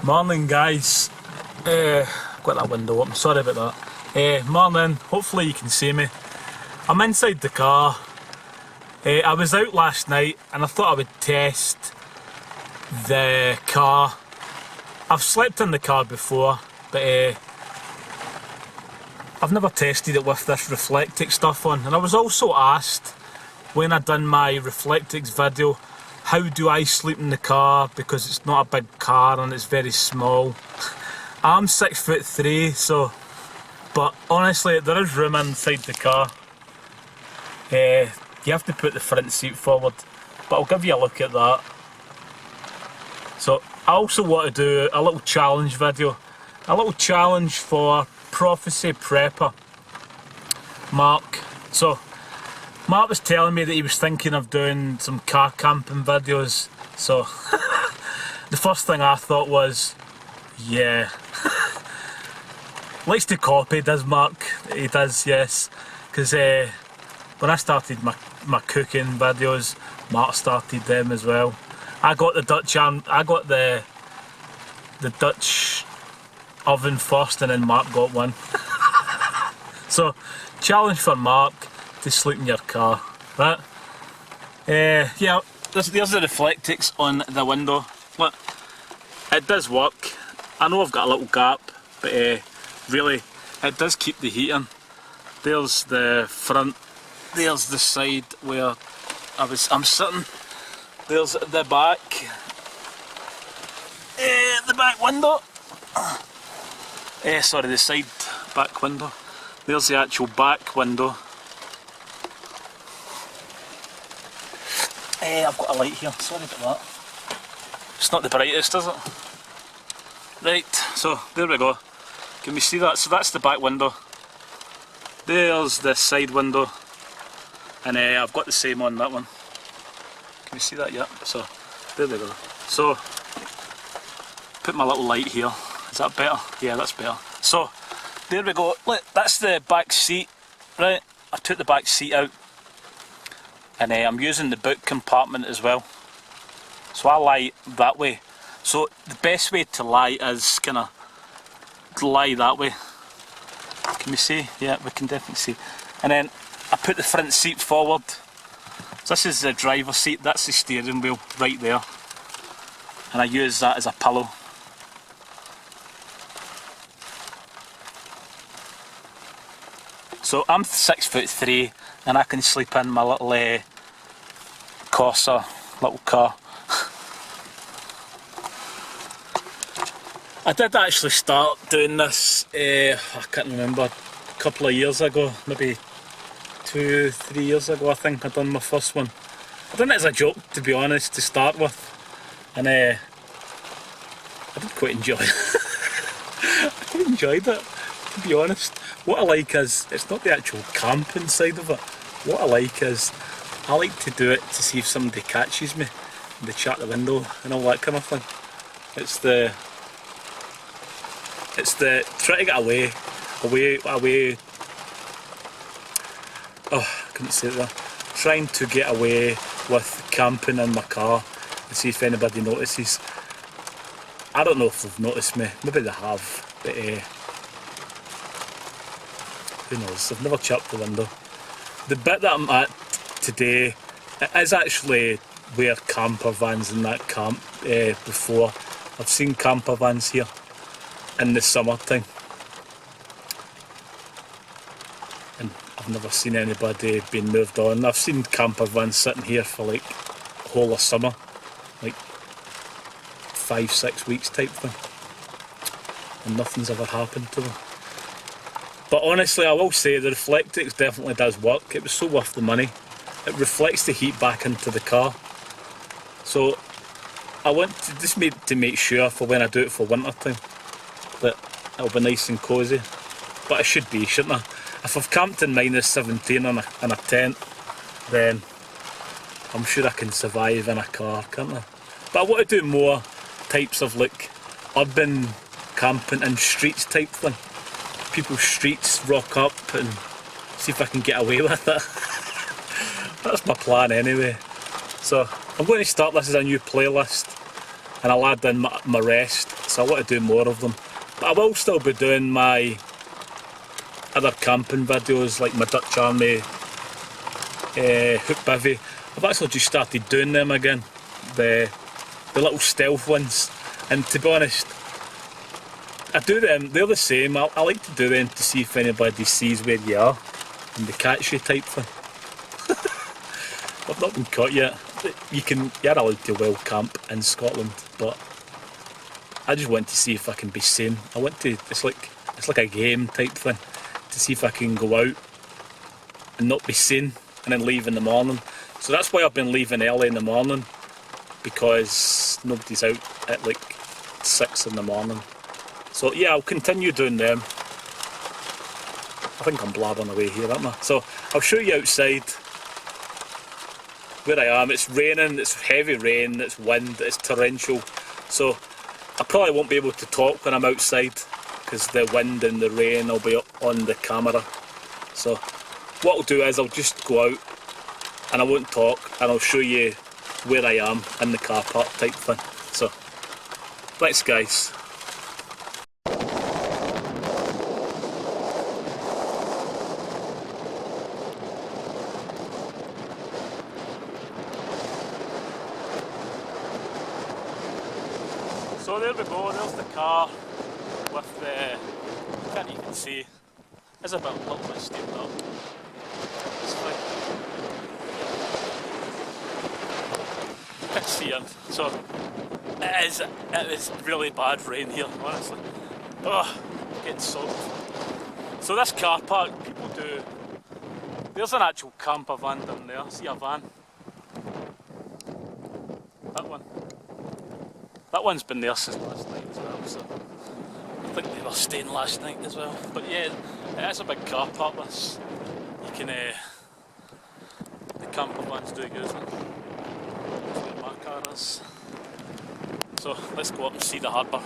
Morning guys, got that window open, sorry about that. Morning, hopefully you can see me. I'm inside the car. I was out last night and I thought I would test the car. I've slept in the car before, but I've never tested it with this Reflectix stuff on. And I was also asked when I done my Reflectix video, how do I sleep in the car, because it's not a big car and it's very small. I'm 6'3", so, but honestly there is room inside the car. You have to put the front seat forward, but I'll give you a look at that. So I also want to do a little challenge video, a little challenge for Prophecy Prepper Mark. So Mark was telling me that he was thinking of doing some car camping videos, so the first thing I thought was, yeah, likes to copy, does Mark? He does, yes, because when I started my cooking videos, Mark started them as well. I got the Dutch oven first, and then Mark got one. So challenge for Mark to sleep in your car, right? Yeah, there's the Reflectix on the window. Look, it does work. I know I've got a little gap, but really, it does keep the heat in. There's the front, there's the side where I'm sitting. There's the back window. Sorry, the side back window. There's the actual back window. I've got a light here, sorry about that. It's not the brightest, is it? Right, so there we go. Can we see that? So that's the back window. There's the side window. And I've got the same on that one. Can you see that yet? So, there we go. So, put my little light here. Is that better? Yeah, that's better. So, there we go. Look, that's the back seat, right? I took the back seat out. And I'm using the boot compartment as well. So I lie that way. So the best way to lie is kind of lie that way. Can we see? Yeah, we can definitely see. And then I put the front seat forward. So this is the driver's seat, that's the steering wheel right there. And I use that as a pillow. So I'm 6'3", and I can sleep in my little Corsa, little car. I did actually start doing this, I can't remember, a couple of years ago, maybe 2-3 years ago I think I done my first one. I done it as a joke, to be honest, to start with, and I did quite enjoy it. I quite enjoyed it, to be honest. What I like is, it's not the actual camping side of it. What I like is, I like to do it to see if somebody catches me, and they shut the window and all that kind of thing. It's the try to get away. Oh, I couldn't say it there. Trying to get away with camping in my car and see if anybody notices. I don't know if they've noticed me, maybe they have, but who knows, I've never chucked the window. The bit that I'm at today, it is actually where camper vans in that camp before. I've seen camper vans here in the summertime. And I've never seen anybody being moved on. I've seen camper vans sitting here for like the whole of summer, like 5-6 weeks type thing, and nothing's ever happened to them. But honestly, I will say the Reflectix definitely does work. It was so worth the money. It reflects the heat back into the car. So I want to just make sure for when I do it for winter time that it'll be nice and cosy. But it should be, shouldn't I? If I've camped in -17 in a tent, then I'm sure I can survive in a car, can't I? But I want to do more types of like urban camping in streets type thing. People's streets, rock up and see if I can get away with it. That's my plan anyway. So I'm going to start this as a new playlist, and I'll add in my rest. So so I want to do more of them. But I will still be doing my other camping videos, like my Dutch Army hook bivvy. I've actually just started doing them again, the little stealth ones, and to be honest, I do them, they're the same. I like to do them to see if anybody sees where you are and they catch you type thing. I've not been caught yet. You're allowed to wild camp in Scotland, but I just want to see if I can be seen. I want to, it's like a game type thing, to see if I can go out and not be seen and then leave in the morning. So that's why I've been leaving early in the morning, because nobody's out at like 6 in the morning. So yeah, I'll continue doing them. I think I'm blabbering away here, aren't I? So I'll show you outside where I am. It's raining, it's heavy rain, it's wind, it's torrential. So I probably won't be able to talk when I'm outside because the wind and the rain will be up on the camera. So what I'll do is I'll just go out and I won't talk and I'll show you where I am in the car park type thing. So thanks guys. So there we go, there's the car with the, you can't even see, it's a little bit steamed up. It's fine. You can't see it, so it is really bad rain here, honestly. Oh, getting soaked. So this car park, people do, there's an actual camper van down there, see a van? That one. That one's been there since last night as well, so I think they were staying last night as well. But yeah, it is a big car park this. You can, the camper vans do use them. That's where my car is. So let's go up and see the harbour.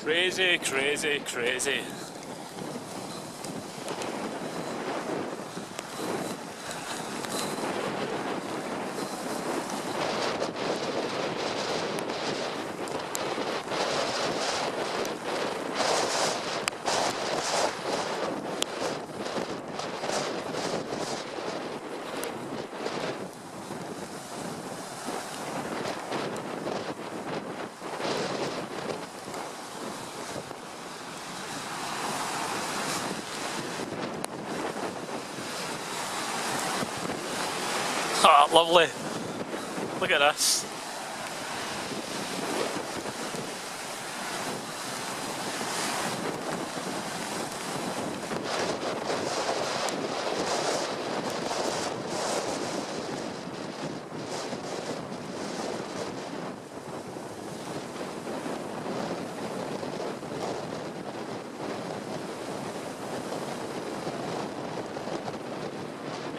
Crazy, crazy, crazy. Ah, lovely. Look at this.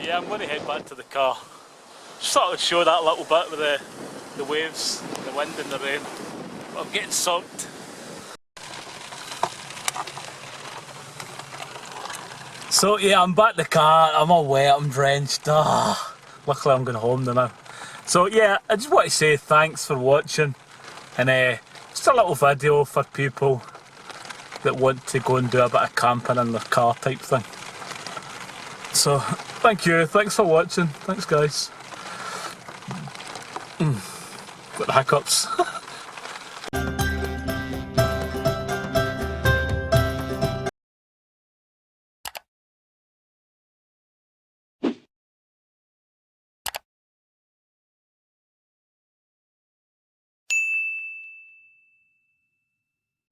Yeah, I'm going to head back to the car. Just thought I'd show that a little bit with the waves, the wind and the rain. I'm getting soaked. So yeah, I'm back in the car, I'm all wet, I'm drenched. Luckily I'm going home now. So yeah, I just want to say thanks for watching, and just a little video for people that want to go and do a bit of camping in their car type thing. So thank you, thanks for watching, thanks guys. Got the hiccups.